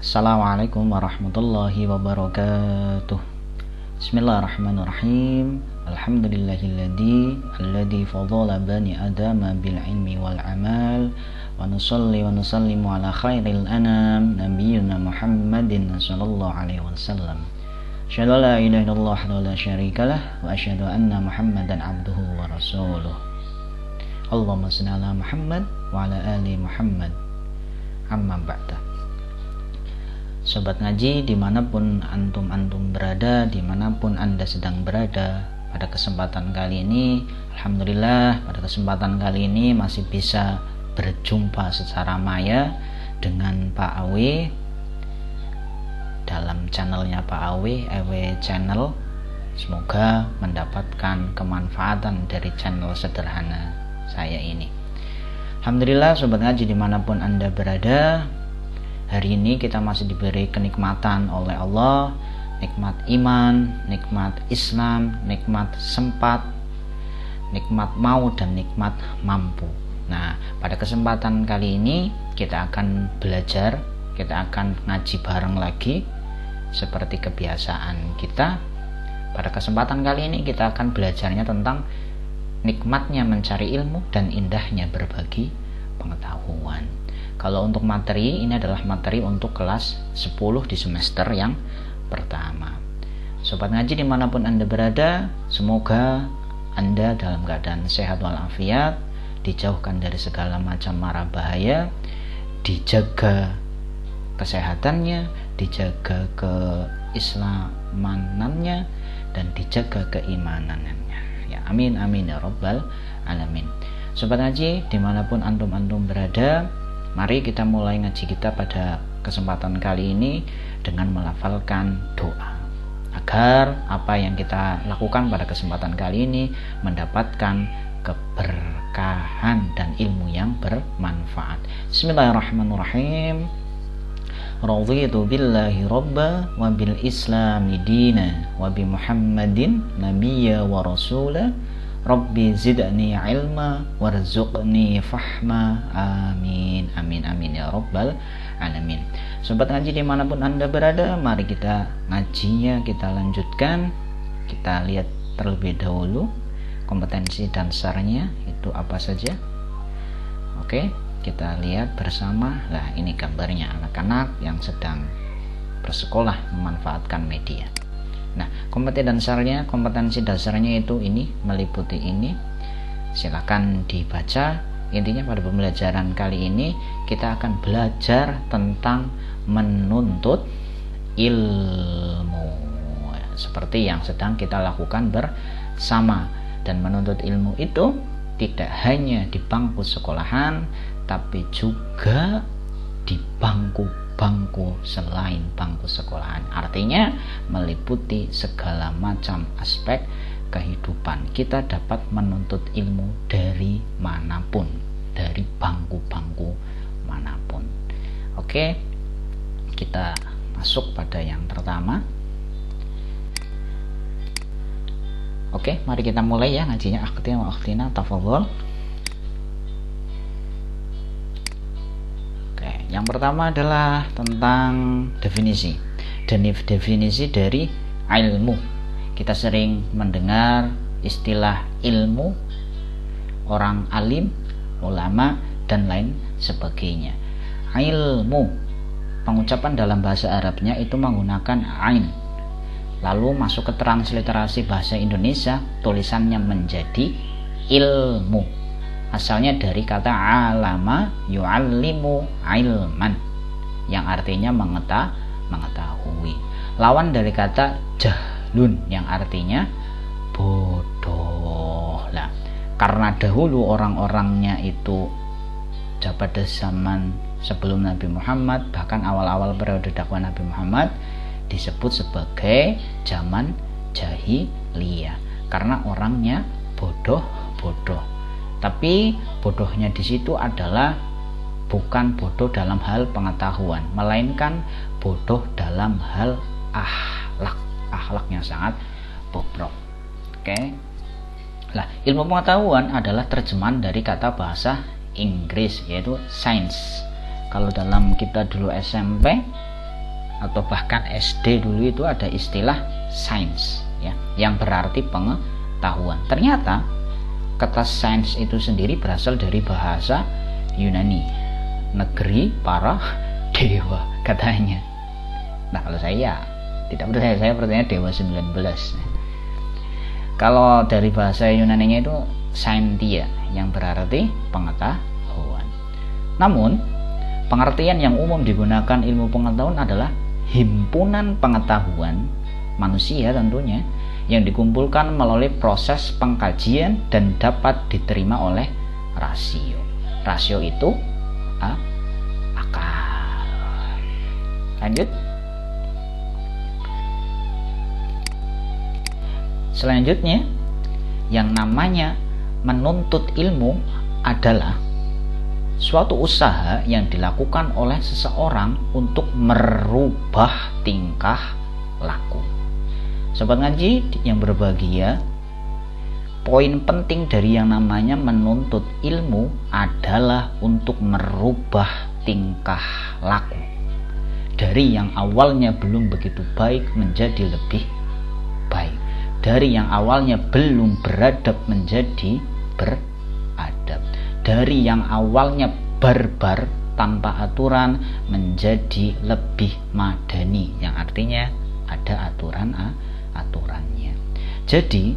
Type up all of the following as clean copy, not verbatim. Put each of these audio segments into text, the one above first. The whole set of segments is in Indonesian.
Assalamualaikum warahmatullahi wabarakatuh. Bismillahirrahmanirrahim. Alhamdulillahilladzi fadhala bani adama bil ilmi wal amal. Wa nusalli wa nusallimu ala khairil anam nabiyyina Muhammadin sallallahu alaihi wasallam. Asyhadu an la ilaha illallah wa la syarikalah wa asyhadu anna Muhammadan abduhu wa rasuluh. Allahumma shalli ala Muhammad wa ala ali Muhammad. Amma ba'da. Sobat ngaji dimanapun antum berada, dimanapun anda sedang berada, pada kesempatan kali ini alhamdulillah pada kesempatan kali ini masih bisa berjumpa secara maya dengan Pak Awi dalam channelnya Pak Awi, EW Channel. Semoga mendapatkan kemanfaatan dari channel sederhana saya ini. Alhamdulillah sobat ngaji dimanapun anda berada, hari ini kita masih diberi kenikmatan oleh Allah, nikmat iman, nikmat Islam, nikmat sempat, nikmat mau, dan nikmat mampu. Nah, pada kesempatan kali ini kita akan belajar, kita akan ngaji bareng lagi seperti kebiasaan kita. Pada kesempatan kali ini kita akan belajarnya tentang nikmatnya mencari ilmu dan indahnya berbagi pengetahuan. Kalau untuk materi, ini adalah materi untuk kelas 10 di semester yang pertama. Sobat ngaji dimanapun anda berada, semoga anda dalam keadaan sehat walafiat, dijauhkan dari segala macam mara bahaya, dijaga kesehatannya, dijaga keislamanannya, dan dijaga keimanannya. Ya, amin amin ya rabbal alamin. Sobat ngaji dimanapun antum berada, mari kita mulai ngaji kita pada kesempatan kali ini dengan melafalkan doa agar apa yang kita lakukan pada kesempatan kali ini mendapatkan keberkahan dan ilmu yang bermanfaat. Bismillahirrahmanirrahim. Raditu billahi rabba wa bil islami dina wa bi Muhammadin nabiyya wa rasula. Rabbi zidni ilma warzuqni fahma. Amin amin amin ya rabbal alamin. Sobat ngaji dimanapun anda berada, mari kita ngajinya kita lanjutkan. Kita lihat terlebih dahulu kompetensi dasarnya itu apa saja. Oke, kita lihat bersama. Lah, ini gambarnya anak-anak yang sedang bersekolah memanfaatkan media. Nah, kompetensi dasarnya itu ini, meliputi ini. Silakan dibaca. Intinya pada pembelajaran kali ini kita akan belajar tentang menuntut ilmu, seperti yang sedang kita lakukan bersama. Dan menuntut ilmu itu tidak hanya di bangku sekolahan, tapi juga di bangku selain bangku sekolahan. Artinya meliputi segala macam aspek kehidupan. Kita dapat menuntut ilmu dari manapun, dari bangku-bangku manapun. Oke, kita masuk pada yang pertama. Oke, mari kita mulai ya ngajinya. Akhtina wa akhtina tafadhol. Yang pertama adalah tentang definisi. Definisi dari ilmu. Kita sering mendengar istilah ilmu, orang alim, ulama, dan lain sebagainya. Ilmu, pengucapan dalam bahasa Arabnya itu menggunakan ain. Lalu masuk ke transliterasi bahasa Indonesia, tulisannya menjadi ilmu. Asalnya dari kata alama yu'allimu ilman, yang artinya mengetahui. Lawan dari kata jahlun, yang artinya bodoh. Nah, karena dahulu orang-orangnya itu pada zaman sebelum Nabi Muhammad, bahkan awal-awal periode dakwah Nabi Muhammad, disebut sebagai zaman jahiliyah, karena orangnya bodoh. Tapi bodohnya di situ adalah bukan bodoh dalam hal pengetahuan, melainkan bodoh dalam hal akhlaknya sangat bobrok. Oke. Nah, ilmu pengetahuan adalah terjemahan dari kata bahasa Inggris yaitu science. Kalau dalam kita dulu SMP atau bahkan SD dulu itu ada istilah sains ya, yang berarti pengetahuan. Ternyata kata sains itu sendiri berasal dari bahasa Yunani, negeri para dewa katanya. Nah, kalau saya tidak percaya, saya percaya dewa 19. Kalau dari bahasa Yunaninya itu scientia, yang berarti pengetahuan. Namun pengertian yang umum digunakan ilmu pengetahuan adalah himpunan pengetahuan manusia tentunya yang dikumpulkan melalui proses pengkajian dan dapat diterima oleh rasio. Rasio itu akal. Lanjut. Selanjutnya, yang namanya menuntut ilmu adalah suatu usaha yang dilakukan oleh seseorang untuk merubah tingkah laku. Sobat ngaji yang berbahagia, poin penting dari yang namanya menuntut ilmu adalah untuk merubah tingkah laku dari yang awalnya belum begitu baik menjadi lebih baik, dari yang awalnya belum beradab menjadi beradab, dari yang awalnya barbar tanpa aturan menjadi lebih madani, yang artinya ada aturannya. Jadi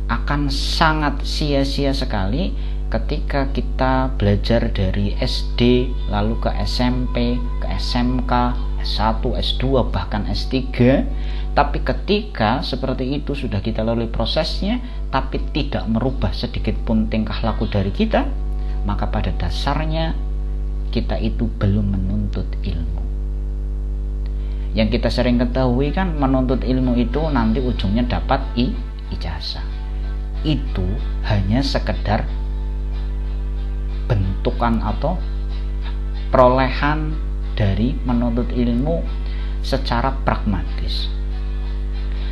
akan sangat sia-sia sekali ketika kita belajar dari SD lalu ke SMP, ke SMK, S1, S2, bahkan S3, tapi ketika seperti itu sudah kita lalui prosesnya tapi tidak merubah sedikit pun tingkah laku dari kita, maka pada dasarnya kita itu belum menuntut ilmu. Yang kita sering ketahui kan, menuntut ilmu itu nanti ujungnya dapat ijazah. Itu hanya sekedar bentukan atau perolehan dari menuntut ilmu secara pragmatis.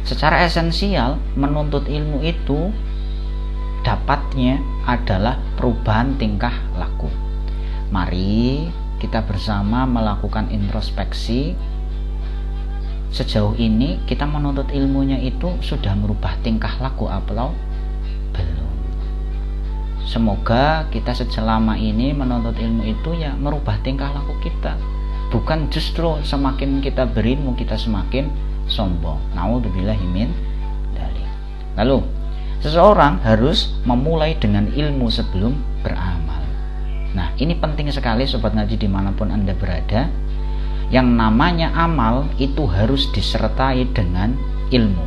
Secara esensial, menuntut ilmu itu dapatnya adalah perubahan tingkah laku. Mari kita bersama melakukan introspeksi. Sejauh ini kita menuntut ilmunya itu sudah merubah tingkah laku atau belum? Semoga kita selama ini menuntut ilmu itu ya merubah tingkah laku kita, bukan justru semakin kita berilmu kita semakin sombong. Naudzubillahi min dzalik. Lalu seseorang harus memulai dengan ilmu sebelum beramal. Nah, ini penting sekali sobat ngaji dimanapun Anda berada. Yang namanya amal itu harus disertai dengan ilmu.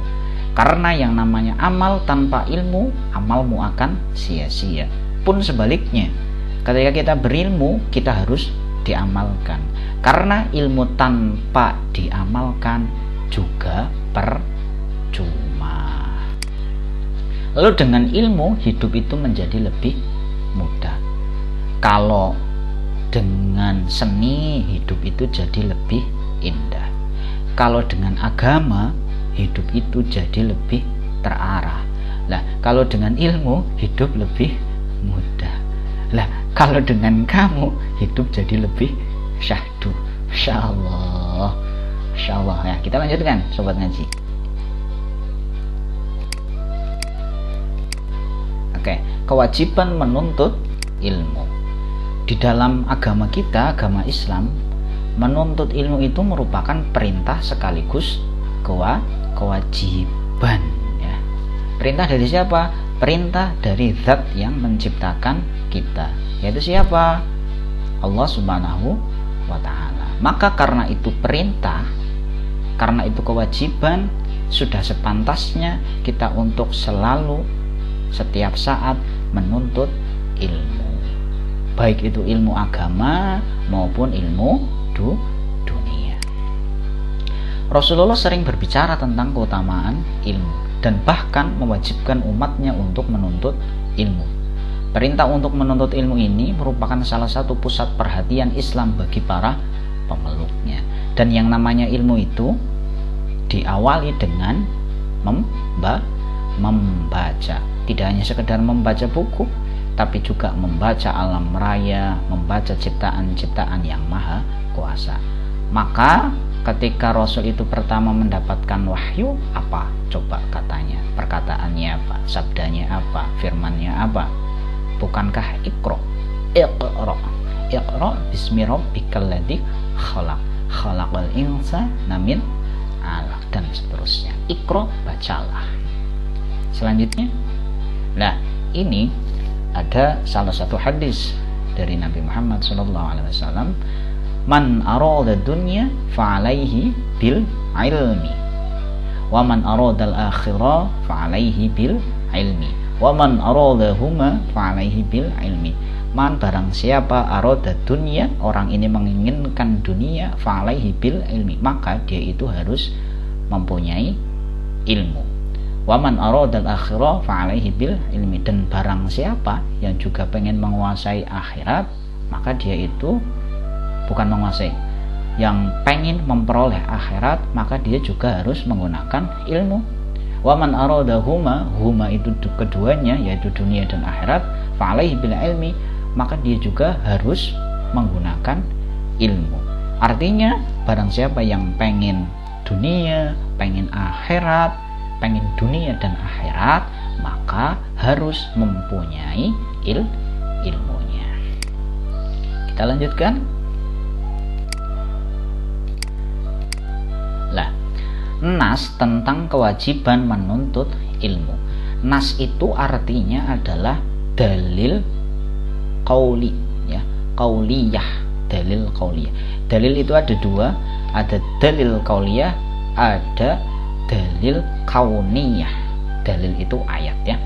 Karena yang namanya amal tanpa ilmu, amalmu akan sia-sia. Pun sebaliknya, ketika kita berilmu, kita harus diamalkan. Karena ilmu tanpa diamalkan juga percuma. Lalu dengan ilmu, hidup itu menjadi lebih mudah. Kalau dengan seni, hidup itu jadi lebih indah. Kalau dengan agama, hidup itu jadi lebih terarah. Lah, kalau dengan ilmu, hidup lebih mudah. Lah, kalau dengan kamu, hidup jadi lebih syahdu. Insyaallah. Insyaallah ya. Kita lanjutkan sobat ngaji. Oke, kewajiban menuntut ilmu. Di dalam agama kita, agama Islam, menuntut ilmu itu merupakan perintah sekaligus kewajiban ya. Perintah dari siapa? Perintah dari zat yang menciptakan kita, yaitu siapa? Allah Subhanahu wa ta'ala. Maka karena itu perintah, karena itu kewajiban, sudah sepantasnya kita untuk selalu setiap saat menuntut ilmu, baik itu ilmu agama maupun ilmu dunia. Rasulullah sering berbicara tentang keutamaan ilmu dan bahkan mewajibkan umatnya untuk menuntut ilmu. Perintah untuk menuntut ilmu ini merupakan salah satu pusat perhatian Islam bagi para pemeluknya. Dan yang namanya ilmu itu diawali dengan membaca. Tidak hanya sekedar membaca buku, tapi juga membaca alam raya, membaca ciptaan-ciptaan yang maha kuasa. Maka ketika Rasul itu pertama mendapatkan wahyu, apa coba katanya? Perkataannya apa? Sabdanya apa? Firmannya apa? Bukankah Iqra? Iqra bismi rabbikal ladzi khalaq. Khalaqal insana min 'alaq dan seterusnya. Iqra, bacalah. Selanjutnya, nah ini ada salah satu hadis dari Nabi Muhammad SAW. Man arada dunya fa'alaihi bil ilmi wa man arada al-akhirah fa'alaihi bil ilmi wa man aradahuma fa'alaihi bil ilmi. Man, barang siapa arada dunya, orang ini menginginkan dunia, fa'alaihi bil ilmi, maka dia itu harus mempunyai ilmu. Wa man arada al-akhirah fa'alaihi bil ilmi, dan barang siapa yang juga pengen menguasai akhirat, maka dia itu bukan menguasai, yang pengen memperoleh akhirat, maka dia juga harus menggunakan ilmu. Wa man aradahuma, huma itu keduanya yaitu dunia dan akhirat, fa'alaihi bil ilmi, maka dia juga harus menggunakan ilmu. Artinya barang siapa yang pengen dunia, pengen akhirat, pengen dunia dan akhirat, maka harus mempunyai ilmunya. Kita lanjutkan. Nas tentang kewajiban menuntut ilmu. Nas itu artinya adalah dalil qauli, ya, qauliyah, dalil qauliyah. Dalil itu ada dua, ada dalil qauliyah, ada dalil kauniyah. Dalil itu ayat, ya.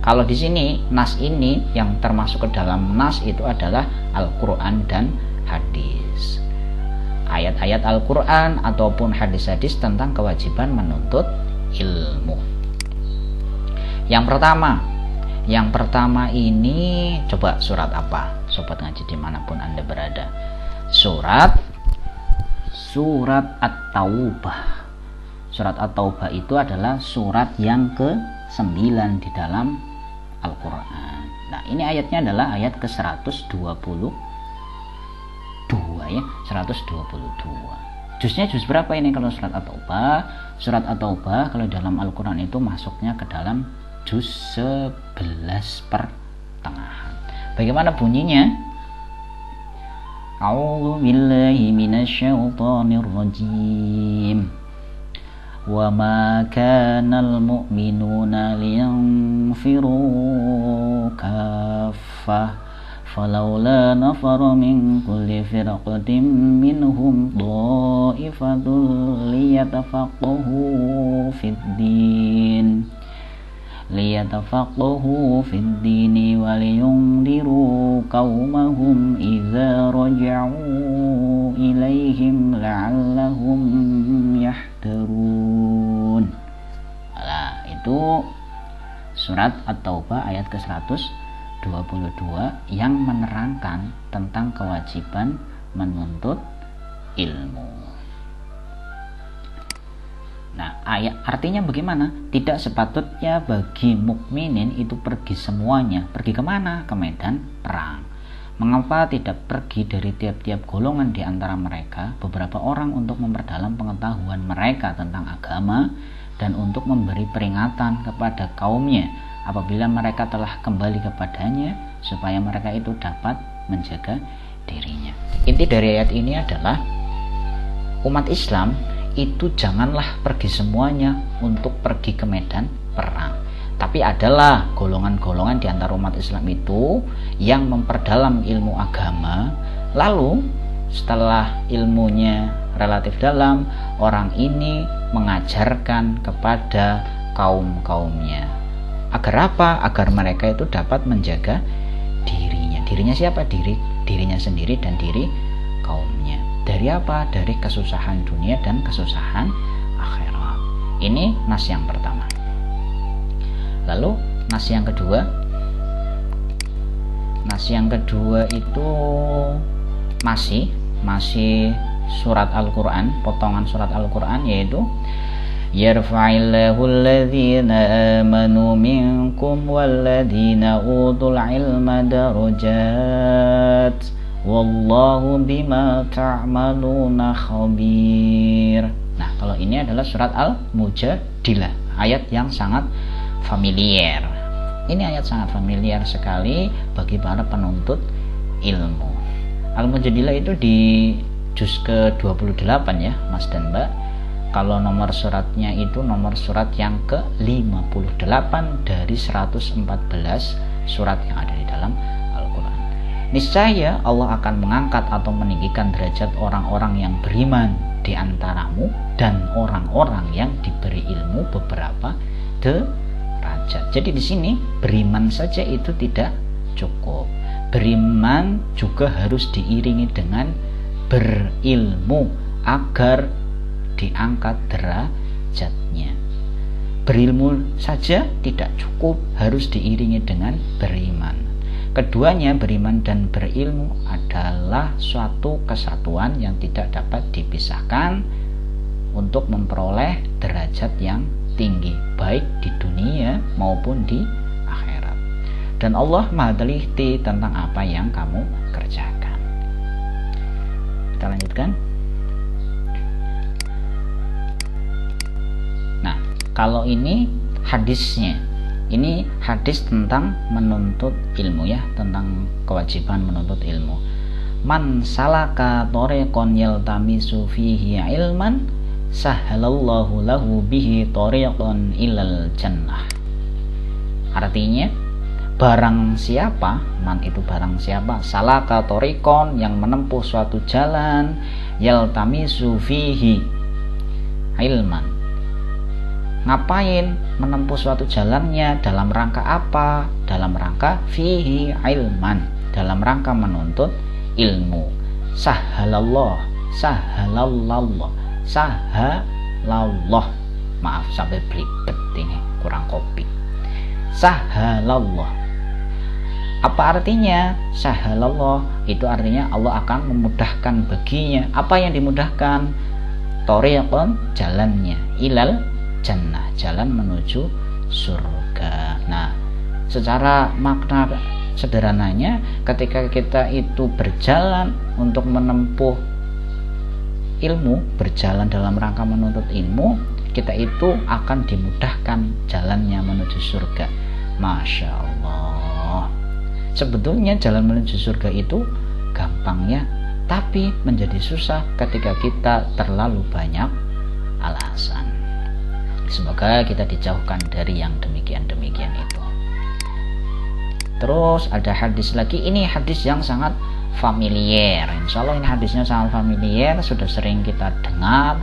Kalau di sini nas ini yang termasuk ke dalam nas itu adalah Al-Qur'an dan hadis. Ayat-ayat Al-Quran ataupun hadis-hadis tentang kewajiban menuntut ilmu. Yang pertama ini coba surat apa? Sobat ngaji dimanapun Anda berada. Surat At-Taubah. Surat At-Taubah itu adalah surat yang ke-9 di dalam Al-Quran. Nah, ini ayatnya adalah ayat ke-122 ya, 122. Juznya juz berapa ini kalau surat At-Taubah? Surat At-Taubah kalau dalam Al-Quran itu masuknya ke dalam juz 11 pertengahan. Bagaimana bunyinya? A'udzu billahi minasyaitonir rajim. Wa ma kanal mu'minuna liyanfiru kaffah فلولا نفر من كل فرقة منهم طائفة ليتفقهوا في الدين ولينذروا قومهم إذا رجعوا إليهم لعلهم يحذرون. Nah, itu surat At-Taubah ayat ke-122 yang menerangkan tentang kewajiban menuntut ilmu. Nah, ayat artinya bagaimana? Tidak sepatutnya bagi mukminin itu pergi semuanya. Pergi kemana? Ke medan perang. Mengapa tidak pergi dari tiap-tiap golongan di antara mereka beberapa orang untuk memperdalam pengetahuan mereka tentang agama dan untuk memberi peringatan kepada kaumnya apabila mereka telah kembali kepadanya, supaya mereka itu dapat menjaga dirinya. Inti dari ayat ini adalah umat Islam itu janganlah pergi semuanya untuk pergi ke medan perang, tapi adalah golongan-golongan di antara umat Islam itu yang memperdalam ilmu agama, lalu setelah ilmunya relatif dalam, orang ini mengajarkan kepada kaum-kaumnya. Agar apa? Agar mereka itu dapat menjaga dirinya. Dirinya siapa? Dirinya sendiri dan diri kaumnya. Dari apa? Dari kesusahan dunia dan kesusahan akhirat. Ini nas yang pertama. Lalu nas yang kedua. Nas yang kedua itu masih surat Al-Quran, potongan surat Al-Quran, yaitu Yarfa'illahu alladhina amanu minkum walladhina utul ilma darajat wallahu bima ta'maluna khabir. Nah, kalau ini adalah surat Al-Mujadilah, ayat yang sangat familiar. Ini ayat sangat familiar sekali bagi para penuntut ilmu. Al-Mujadilah itu di juz ke-28 ya, Mas dan Mbak. Kalau nomor suratnya itu nomor surat yang ke-58 dari 114 surat yang ada di dalam Al-Quran. Niscaya Allah akan mengangkat atau meninggikan derajat orang-orang yang beriman di antaramu dan orang-orang yang diberi ilmu beberapa derajat. Jadi di sini beriman saja itu tidak cukup. Beriman juga harus diiringi dengan berilmu agar diangkat derajatnya. Berilmu saja tidak cukup, harus diiringi dengan beriman. Keduanya, beriman dan berilmu, adalah suatu kesatuan yang tidak dapat dipisahkan untuk memperoleh derajat yang tinggi, baik di dunia maupun di akhirat. Dan Allah Maha teliti tentang apa yang kamu kerjakan. Kita lanjutkan. Nah, kalau ini hadisnya, ini hadis tentang menuntut ilmu ya, tentang kewajiban menuntut ilmu. Man salaka tariqan yaltamisu fihi ilman sahhalallahu lahu bihi tariqan ilal jannah. Artinya, barang siapa, man itu barang siapa, salaka tariqan yang menempuh suatu jalan, yaltamisu fihi ilman. Ngapain menempuh suatu jalannya, dalam rangka apa? Dalam rangka fihi ilman, dalam rangka menuntut ilmu. Sahhalallah, maaf sampai belibet ini, kurang kopi. Sahhalallah, apa artinya? Sahhalallah itu artinya Allah akan memudahkan baginya. Apa yang dimudahkan? Thariqan, jalannya, ilal jannah, jalan menuju surga. Nah, secara makna sederhananya, ketika kita itu berjalan untuk menempuh ilmu, berjalan dalam rangka menuntut ilmu, kita itu akan dimudahkan jalannya menuju surga. Masya Allah. Sebetulnya jalan menuju surga itu gampang ya, tapi menjadi susah ketika kita terlalu banyak alasan. Semoga kita dijauhkan dari yang demikian-demikian itu. Terus ada hadis lagi, ini hadis yang sangat familiar. Insya Allah ini hadisnya sangat familiar, sudah sering kita dengar.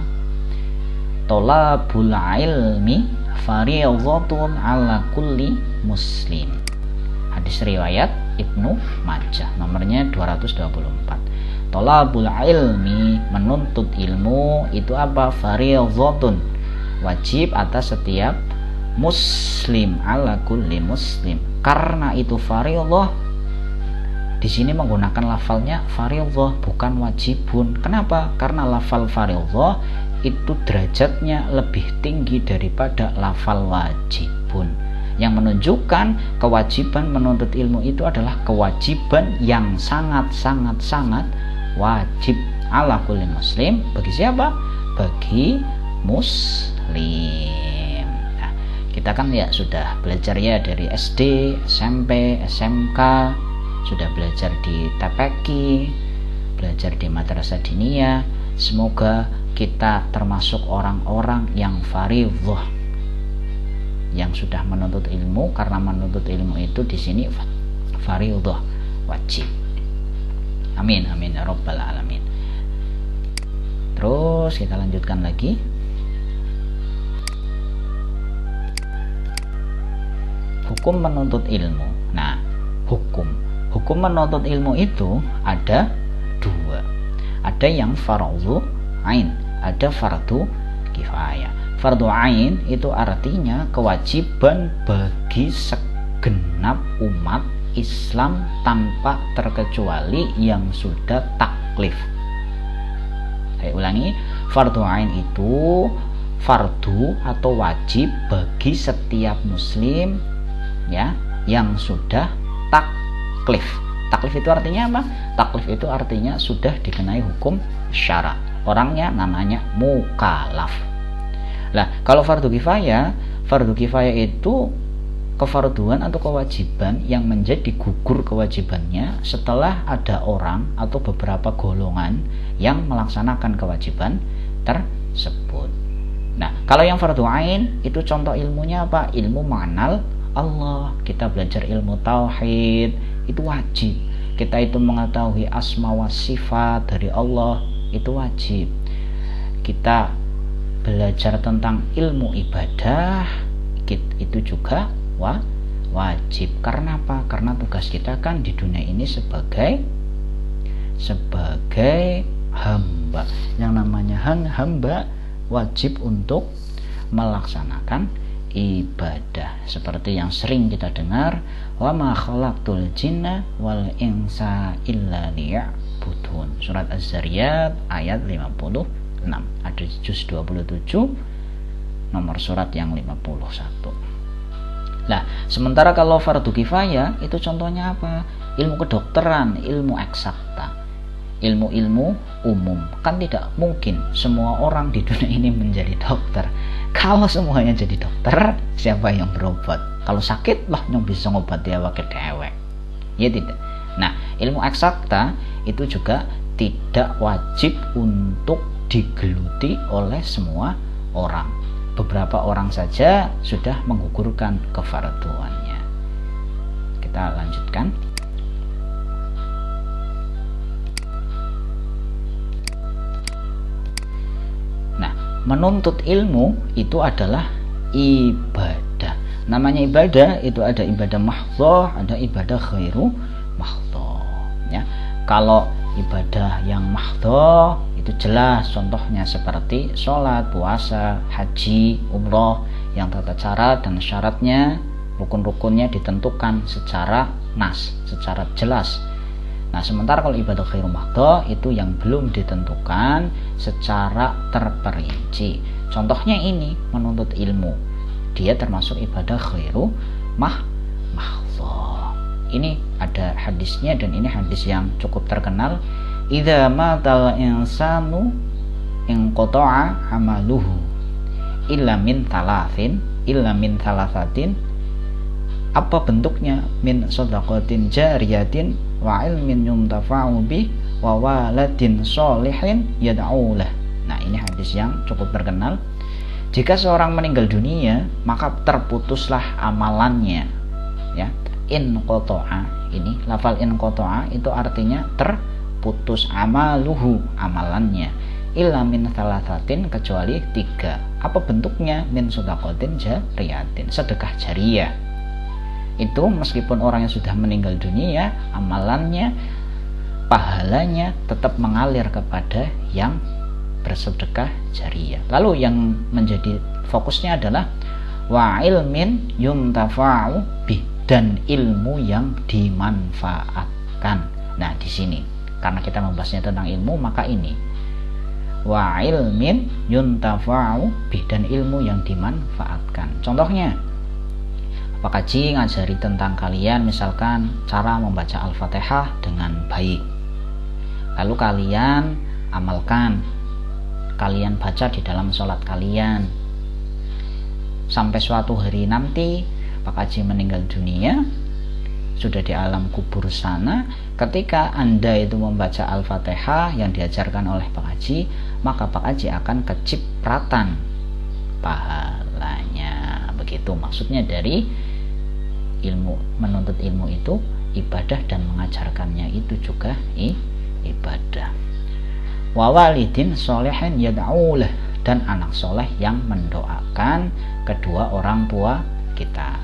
Tolabul ilmi fariyadhatun ala kulli muslim. Hadis riwayat Ibnu Majah, nomornya 224. Tolabul ilmi, menuntut ilmu itu apa? Fariyadhatun, wajib atas setiap muslim, ala kulli muslim. Karena itu fardhiyah, di sini menggunakan lafalnya fardhiyah, bukan wajibun. Kenapa? Karena lafal fardhiyah itu derajatnya lebih tinggi daripada lafal wajibun, yang menunjukkan kewajiban menuntut ilmu itu adalah kewajiban yang sangat wajib ala kulli muslim. Bagi siapa? Bagi muslim. Nah, kita kan ya sudah belajar ya dari SD, SMP, SMK, sudah belajar di TPQ, belajar di madrasah diniyah. Semoga kita termasuk orang-orang yang fardhiyah, yang sudah menuntut ilmu, karena menuntut ilmu itu di sini fardhiyah, wajib. Amin amin ya rabbal alamin. Terus kita lanjutkan lagi. Hukum menuntut ilmu. Nah, hukum menuntut ilmu itu ada dua. Ada yang fardhu ain, ada fardu kifayah. Fardu ain itu artinya kewajiban bagi segenap umat Islam tanpa terkecuali yang sudah taklif. Saya ulangi, fardu ain itu fardu atau wajib bagi setiap muslim ya, yang sudah taklif. Taklif itu artinya apa? Taklif itu artinya sudah dikenai hukum syara. Orangnya namanya mukallaf. Lah, kalau fardu kifayah itu kefarduan atau kewajiban yang menjadi gugur kewajibannya setelah ada orang atau beberapa golongan yang melaksanakan kewajiban tersebut. Nah, kalau yang fardu ain itu contoh ilmunya apa? Ilmu mengenal Allah. Kita belajar ilmu tauhid, itu wajib. Kita itu mengetahui asma wa sifat dari Allah, itu wajib. Kita belajar tentang ilmu ibadah, itu juga wajib. Karena apa? Karena tugas kita kan di dunia ini sebagai hamba. Yang namanya hamba wajib untuk melaksanakan ibadah. Seperti yang sering kita dengar, wa ma khalaqtul jinna wal insa illa liya'budun. Surat Az-Zariyat ayat 56. Ada juz 27 nomor surat yang 51. Nah, sementara kalau fardu kifayah itu contohnya apa? Ilmu kedokteran, ilmu eksakta, ilmu-ilmu umum. Kan tidak mungkin semua orang di dunia ini menjadi dokter. Kalau semuanya jadi dokter, siapa yang berobat? Kalau sakit lah yang bisa ngobati awak dewek. Ya tidak. Nah, ilmu eksakta itu juga tidak wajib untuk digeluti oleh semua orang. Beberapa orang saja sudah menggugurkan kefarduannya. Kita lanjutkan. Nah, menuntut ilmu itu adalah ibadah. Namanya ibadah itu ada ibadah mahdhah, ada ibadah khairu mahdhah. Ya, kalau ibadah yang mahdhah itu jelas contohnya seperti sholat, puasa, haji, umroh yang tata cara dan syaratnya, rukun-rukunnya ditentukan secara secara jelas. Nah, sementara kalau ibadah khairu mahdhah itu yang belum ditentukan secara terperinci. Contohnya ini menuntut ilmu, dia termasuk ibadah khairu mahdhah. Ini ada hadisnya dan ini hadis yang cukup terkenal. Idza matal insanu inqata'a amaluhu illa min thalathatin. Apa bentuknya? Min shadaqatin jariyatin wa ilmin yuntafa'u bih wa waladin sholihin yad'u lah. Nah, ini hadis yang cukup terkenal. Jika seorang meninggal dunia, maka terputuslah amalannya. Ya, inqata'a ini lafal inqata'a itu artinya terputus, amaluhu amalannya, illa min thalathatin kecuali 3. Apa bentuknya? Min shadaqatin jariyatin, sedekah jariyah. Itu meskipun orang yang sudah meninggal dunia, amalannya, pahalanya tetap mengalir kepada yang bersedekah jariyah. Lalu yang menjadi fokusnya adalah wa ilmin yuntafa'u bih, dan ilmu yang dimanfaatkan. Nah, di sini karena kita membahasnya tentang ilmu, maka ini wa ilmin yuntafa'u bih, dan ilmu yang dimanfaatkan. Contohnya, Pak Haji ngajari tentang kalian misalkan cara membaca Al-Fatihah dengan baik. Lalu kalian amalkan, kalian baca di dalam sholat kalian. Sampai suatu hari nanti Pak Haji meninggal dunia, sudah di alam kubur sana, ketika Anda itu membaca Al-Fatihah yang diajarkan oleh Pak Haji, maka Pak Haji akan kecipratan pahalanya. Begitu maksudnya dari ilmu. Menuntut ilmu itu ibadah dan mengajarkannya itu juga ibadah. Wa walidin sholihin yad'u lah, dan anak soleh yang mendoakan kedua orang tua kita.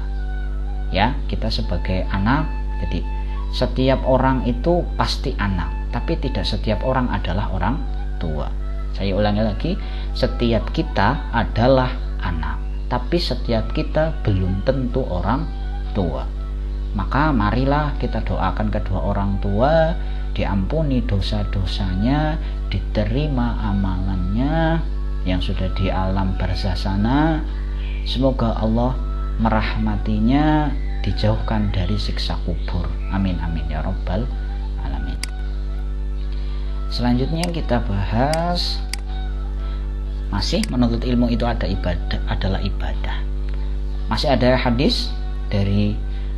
Ya, kita sebagai anak, jadi setiap orang itu pasti anak, tapi tidak setiap orang adalah orang tua. Saya ulangi lagi, setiap kita adalah anak, tapi setiap kita belum tentu orang tua. Maka marilah kita doakan kedua orang tua, diampuni dosa-dosanya, diterima amalannya yang sudah di alam barzah sana. Semoga Allah merahmatinya, dijauhkan dari siksa kubur. Amin amin ya rabbal alamin. Selanjutnya kita bahas, masih menuntut ilmu itu adalah ibadah. Masih ada hadis dari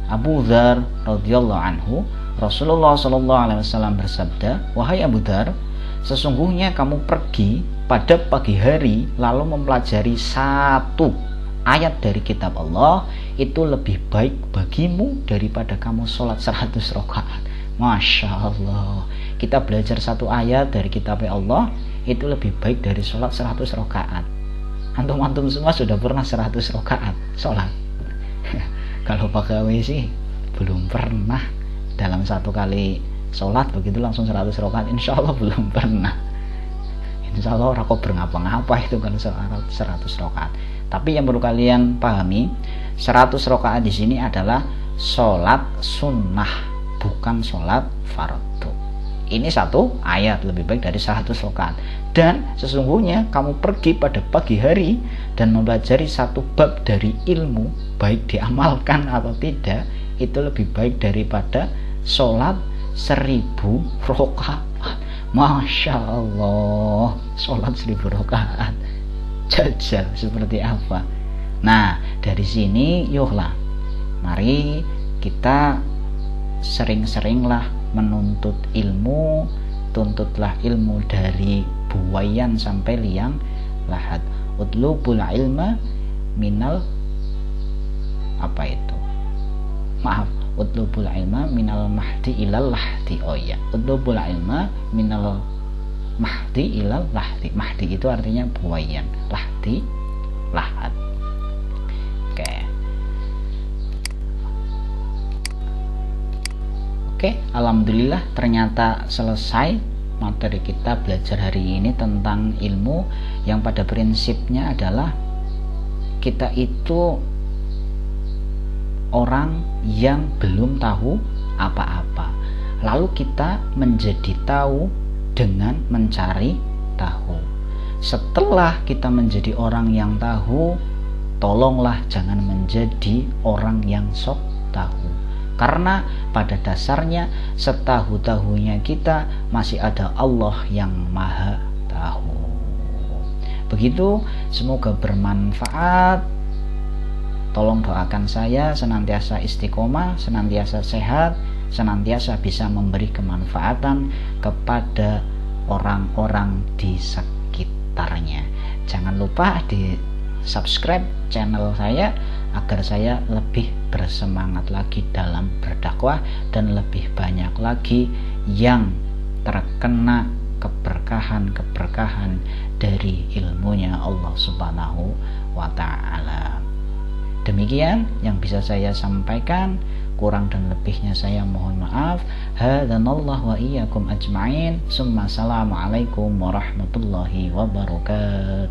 Abu Dzar radhiyallahu anhu, Rasulullah sallallahu alaihi wasallam bersabda, "Wahai Abu Dzar, sesungguhnya kamu pergi pada pagi hari lalu mempelajari satu ayat dari kitab Allah, itu lebih baik bagimu daripada kamu sholat 100 rakaat." Masya Allah, kita belajar satu ayat dari kitab Allah itu lebih baik dari sholat 100 rakaat. Antum semua sudah pernah 100 rakaat sholat? Kalau pegawai sih belum pernah dalam satu kali sholat begitu langsung 100 rakaat, insya Allah belum pernah. Insya Allah orang kok berngapa-ngapa itu kan 100 rakaat. Tapi yang perlu kalian pahami, 100 rakaat di sini adalah sholat sunnah, bukan sholat fardu. Ini satu ayat lebih baik dari 100 rakaat. Dan sesungguhnya kamu pergi pada pagi hari dan mempelajari satu bab dari ilmu, baik diamalkan atau tidak, itu lebih baik daripada sholat 1000 rakaat. Masya Allah, sholat 1000 rakaat. Jajal seperti apa? Nah, dari sini yuklah, mari kita sering-seringlah menuntut ilmu. Tuntutlah ilmu dari buayan sampai liang lahat. Utlubul ilma minal utlubul ilma minal mahdi ilal lahdi. Oh iya, utlubul ilma minal mahdi ilal lahdi. Mahdi itu artinya buayan, lahdi lahat. Oke, alhamdulillah ternyata selesai materi kita belajar hari ini tentang ilmu yang pada prinsipnya adalah kita itu orang yang belum tahu apa-apa, lalu kita menjadi tahu dengan mencari tahu. Setelah kita menjadi orang yang tahu, tolonglah jangan menjadi orang yang sok tahu. Karena pada dasarnya setahu-tahunya kita masih ada Allah yang maha tahu. Begitu, semoga bermanfaat. Tolong doakan saya senantiasa istiqomah, senantiasa sehat, senantiasa bisa memberi kemanfaatan kepada orang-orang di sekitarnya. Jangan lupa di subscribe channel saya agar saya lebih bersemangat lagi dalam berdakwah dan lebih banyak lagi yang terkena keberkahan dari ilmunya Allah Subhanahu wa ta'ala. Demikian yang bisa saya sampaikan, kurang dan lebihnya saya mohon maaf. Hadanallahu wa iyyakum ajma'in. Summa assalamualaikum warahmatullahi wabarakatuh.